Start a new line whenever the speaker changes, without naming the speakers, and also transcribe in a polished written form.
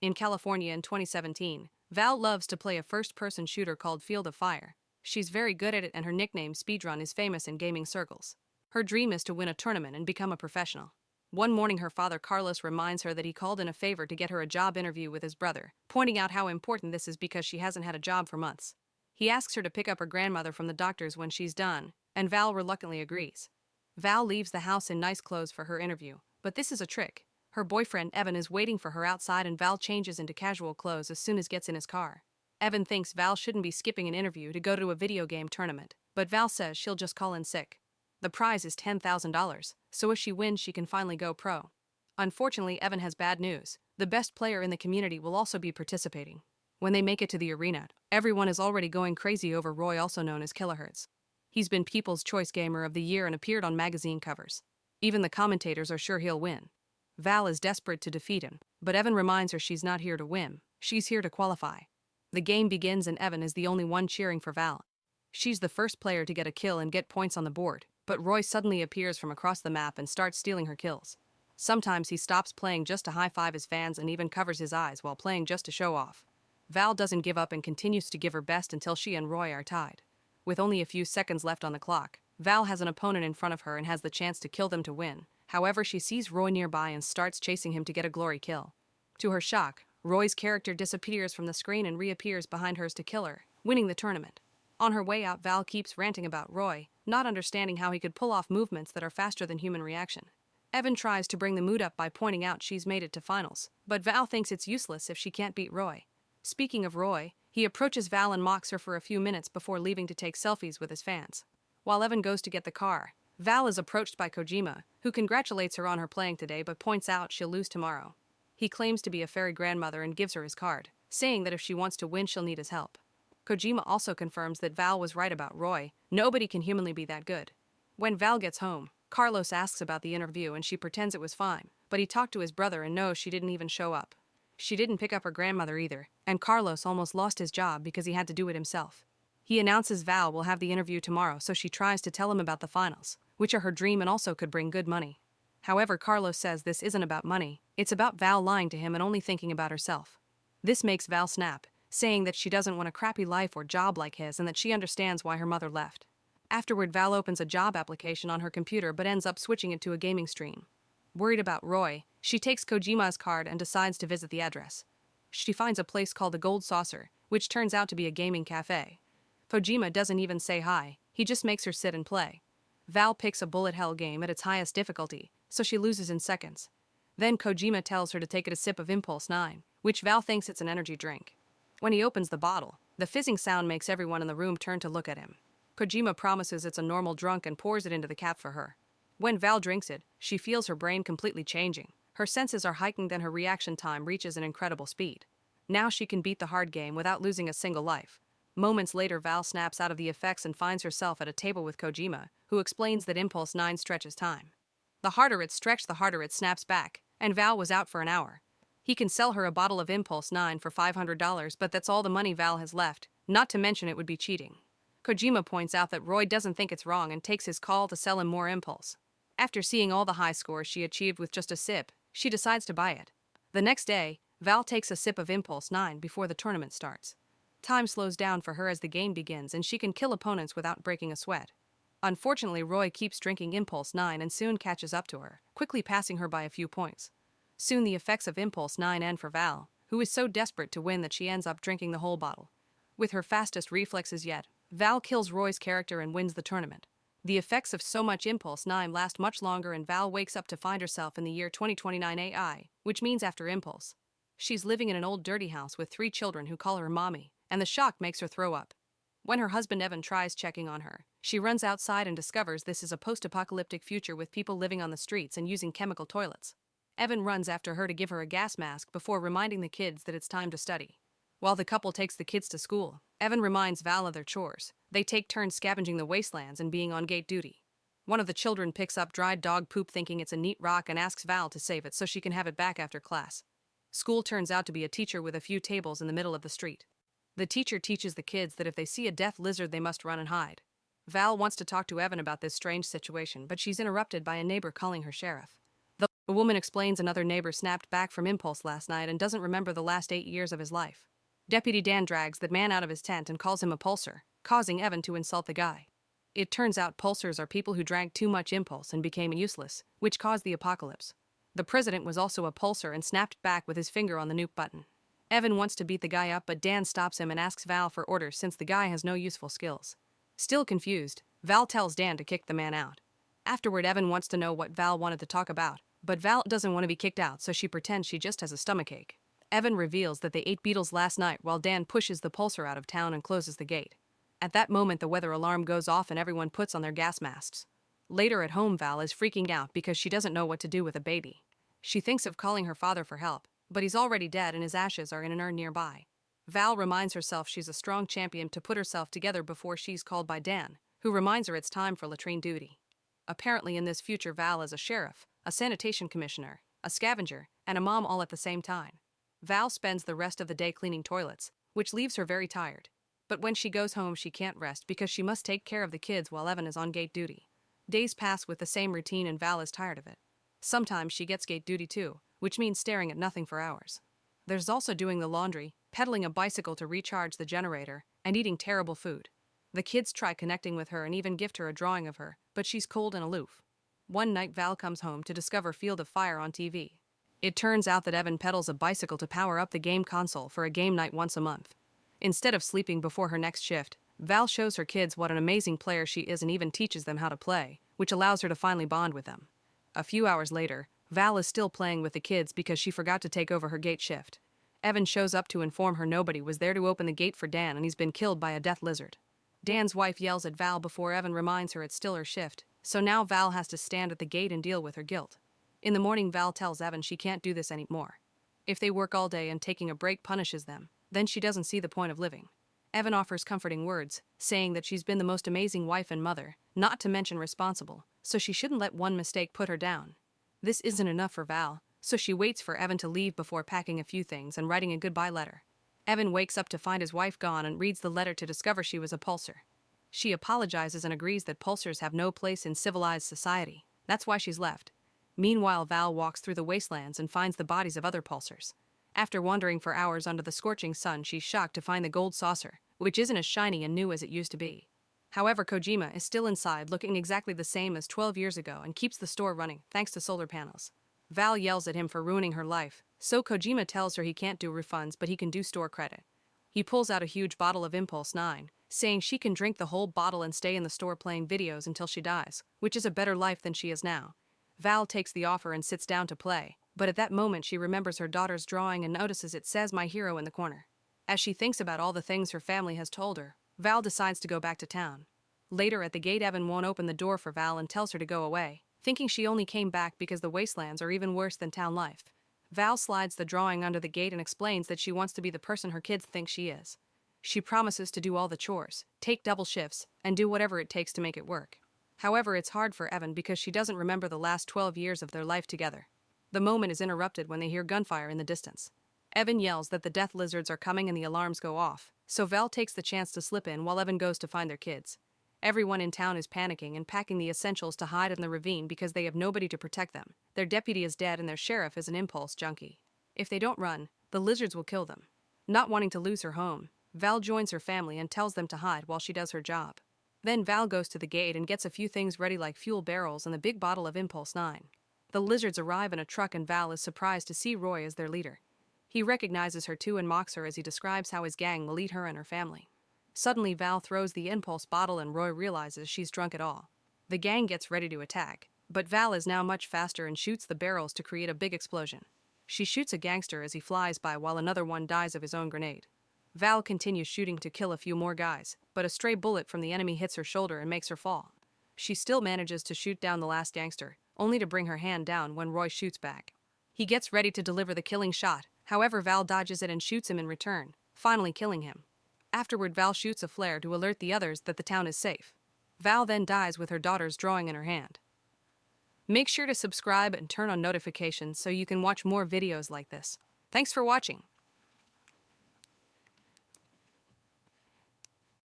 In California in 2017, Val loves to play a first-person shooter called Field of Fire. She's very good at it and her nickname Speedrun is famous in gaming circles. Her dream is to win a tournament and become a professional. One morning her father Carlos reminds her that he called in a favor to get her a job interview with his brother, pointing out how important this is because she hasn't had a job for months. He asks her to pick up her grandmother from the doctor's when she's done, and Val reluctantly agrees. Val leaves the house in nice clothes for her interview, but this is a trick. Her boyfriend Evan is waiting for her outside and Val changes into casual clothes as soon as gets in his car. Evan thinks Val shouldn't be skipping an interview to go to a video game tournament, but Val says she'll just call in sick. The prize is $10,000, so if she wins she can finally go pro. Unfortunately, Evan has bad news. The best player in the community will also be participating. When they make it to the arena, everyone is already going crazy over Roy, also known as Kilohertz. He's been People's Choice Gamer of the Year and appeared on magazine covers. Even the commentators are sure he'll win. Val is desperate to defeat him, but Evan reminds her she's not here to win, she's here to qualify. The game begins and Evan is the only one cheering for Val. She's the first player to get a kill and get points on the board, but Roy suddenly appears from across the map and starts stealing her kills. Sometimes he stops playing just to high-five his fans and even covers his eyes while playing just to show off. Val doesn't give up and continues to give her best until she and Roy are tied. With only a few seconds left on the clock, Val has an opponent in front of her and has the chance to kill them to win. However, she sees Roy nearby and starts chasing him to get a glory kill. To her shock, Roy's character disappears from the screen and reappears behind hers to kill her, winning the tournament. On her way out, Val keeps ranting about Roy, not understanding how he could pull off movements that are faster than human reaction. Evan tries to bring the mood up by pointing out she's made it to finals, but Val thinks it's useless if she can't beat Roy. Speaking of Roy, he approaches Val and mocks her for a few minutes before leaving to take selfies with his fans. While Evan goes to get the car, Val is approached by Kojima, who congratulates her on her playing today but points out she'll lose tomorrow. He claims to be a fairy grandmother and gives her his card, saying that if she wants to win she'll need his help. Kojima also confirms that Val was right about Roy. Nobody can humanly be that good. When Val gets home, Carlos asks about the interview and she pretends it was fine, but he talked to his brother and knows she didn't even show up. She didn't pick up her grandmother either, and Carlos almost lost his job because he had to do it himself. He announces Val will have the interview tomorrow, so she tries to tell him about the finals, which are her dream and also could bring good money. However, Carlos says this isn't about money, it's about Val lying to him and only thinking about herself. This makes Val snap, saying that she doesn't want a crappy life or job like his and that she understands why her mother left. Afterward, Val opens a job application on her computer but ends up switching it to a gaming stream. Worried about Roy, she takes Kojima's card and decides to visit the address. She finds a place called the Gold Saucer, which turns out to be a gaming cafe. Kojima doesn't even say hi, he just makes her sit and play. Val picks a bullet hell game at its highest difficulty, so she loses in seconds. Then Kojima tells her to take a sip of Impulse 9, which Val thinks it's an energy drink. When he opens the bottle, the fizzing sound makes everyone in the room turn to look at him. Kojima promises it's a normal drunk and pours it into the cap for her. When Val drinks it, she feels her brain completely changing. Her senses are heightened and her reaction time reaches an incredible speed. Now she can beat the hard game without losing a single life. Moments later, Val snaps out of the effects and finds herself at a table with Kojima, who explains that Impulse 9 stretches time. The harder it's stretched, the harder it snaps back, and Val was out for an hour. He can sell her a bottle of Impulse 9 for $500, but that's all the money Val has left, not to mention it would be cheating. Kojima points out that Roy doesn't think it's wrong and takes his call to sell him more Impulse. After seeing all the high scores she achieved with just a sip, she decides to buy it. The next day, Val takes a sip of Impulse 9 before the tournament starts. Time slows down for her as the game begins and she can kill opponents without breaking a sweat. Unfortunately, Roy keeps drinking Impulse 9 and soon catches up to her, quickly passing her by a few points. Soon the effects of Impulse 9 end for Val, who is so desperate to win that she ends up drinking the whole bottle. With her fastest reflexes yet, Val kills Roy's character and wins the tournament. The effects of so much Impulse 9 last much longer and Val wakes up to find herself in the year 2029 AI, which means after Impulse. She's living in an old dirty house with 3 children who call her mommy, and the shock makes her throw up. When her husband Evan tries checking on her, she runs outside and discovers this is a post-apocalyptic future with people living on the streets and using chemical toilets. Evan runs after her to give her a gas mask before reminding the kids that it's time to study. While the couple takes the kids to school, Evan reminds Val of their chores. They take turns scavenging the wastelands and being on gate duty. One of the children picks up dried dog poop thinking it's a neat rock and asks Val to save it so she can have it back after class. School turns out to be a teacher with a few tables in the middle of the street. The teacher teaches the kids that if they see a death lizard they must run and hide. Val wants to talk to Evan about this strange situation, but she's interrupted by a neighbor calling her sheriff. A woman explains another neighbor snapped back from impulse last night and doesn't remember the last 8 years of his life. Deputy Dan drags the man out of his tent and calls him a pulser, causing Evan to insult the guy. It turns out pulsers are people who drank too much impulse and became useless, which caused the apocalypse. The president was also a pulser and snapped back with his finger on the nuke button. Evan wants to beat the guy up, but Dan stops him and asks Val for orders since the guy has no useful skills. Still confused, Val tells Dan to kick the man out. Afterward, Evan wants to know what Val wanted to talk about, but Val doesn't want to be kicked out, so she pretends she just has a stomachache. Evan reveals that they ate beetles last night while Dan pushes the pulsar out of town and closes the gate. At that moment, the weather alarm goes off and everyone puts on their gas masks. Later at home, Val is freaking out because she doesn't know what to do with a baby. She thinks of calling her father for help, but he's already dead and his ashes are in an urn nearby. Val reminds herself she's a strong champion to put herself together before she's called by Dan, who reminds her it's time for latrine duty. Apparently in this future, Val is a sheriff, a sanitation commissioner, a scavenger, and a mom all at the same time. Val spends the rest of the day cleaning toilets, which leaves her very tired. But when she goes home, she can't rest because she must take care of the kids while Evan is on gate duty. Days pass with the same routine and Val is tired of it. Sometimes she gets gate duty too, which means staring at nothing for hours. There's also doing the laundry, pedaling a bicycle to recharge the generator, and eating terrible food. The kids try connecting with her and even gift her a drawing of her, but she's cold and aloof. One night, Val comes home to discover Field of Fire on TV. It turns out that Evan pedals a bicycle to power up the game console for a game night once a month. Instead of sleeping before her next shift, Val shows her kids what an amazing player she is and even teaches them how to play, which allows her to finally bond with them. A few hours later, Val is still playing with the kids because she forgot to take over her gate shift. Evan shows up to inform her nobody was there to open the gate for Dan and he's been killed by a death lizard. Dan's wife yells at Val before Evan reminds her it's still her shift, so now Val has to stand at the gate and deal with her guilt. In the morning, Val tells Evan she can't do this anymore. If they work all day and taking a break punishes them, then she doesn't see the point of living. Evan offers comforting words, saying that she's been the most amazing wife and mother, not to mention responsible, so she shouldn't let one mistake put her down. This isn't enough for Val, so she waits for Evan to leave before packing a few things and writing a goodbye letter. Evan wakes up to find his wife gone and reads the letter to discover she was a pulsar. She apologizes and agrees that pulsars have no place in civilized society. That's why she's left. Meanwhile, Val walks through the wastelands and finds the bodies of other pulsars. After wandering for hours under the scorching sun, she's shocked to find the gold saucer, which isn't as shiny and new as it used to be. However, Kojima is still inside, looking exactly the same as 12 years ago and keeps the store running thanks to solar panels. Val yells at him for ruining her life, so Kojima tells her he can't do refunds but he can do store credit. He pulls out a huge bottle of Impulse 9, saying she can drink the whole bottle and stay in the store playing videos until she dies, which is a better life than she is now. Val takes the offer and sits down to play, but at that moment she remembers her daughter's drawing and notices it says "My Hero" in the corner. As she thinks about all the things her family has told her, Val decides to go back to town. Later at the gate, Evan won't open the door for Val and tells her to go away, thinking she only came back because the wastelands are even worse than town life. Val slides the drawing under the gate and explains that she wants to be the person her kids think she is. She promises to do all the chores, take double shifts, and do whatever it takes to make it work. However, it's hard for Evan because she doesn't remember the last 12 years of their life together. The moment is interrupted when they hear gunfire in the distance. Evan yells that the death lizards are coming and the alarms go off, so Val takes the chance to slip in while Evan goes to find their kids. Everyone in town is panicking and packing the essentials to hide in the ravine because they have nobody to protect them. Their deputy is dead and their sheriff is an impulse junkie. If they don't run, the lizards will kill them. Not wanting to lose her home, Val joins her family and tells them to hide while she does her job. Then Val goes to the gate and gets a few things ready like fuel barrels and the big bottle of Impulse 9. The lizards arrive in a truck and Val is surprised to see Roy as their leader. He recognizes her too and mocks her as he describes how his gang will eat her and her family. Suddenly, Val throws the Impulse bottle and Roy realizes she's drunk it all. The gang gets ready to attack, but Val is now much faster and shoots the barrels to create a big explosion. She shoots a gangster as he flies by while another one dies of his own grenade. Val continues shooting to kill a few more guys, but a stray bullet from the enemy hits her shoulder and makes her fall. She still manages to shoot down the last gangster, only to bring her hand down when Roy shoots back. He gets ready to deliver the killing shot, however Val dodges it and shoots him in return, finally killing him. Afterward, Val shoots a flare to alert the others that the town is safe. Val then dies with her daughter's drawing in her hand. Make sure to subscribe and turn on notifications so you can watch more videos like this. Thanks for watching.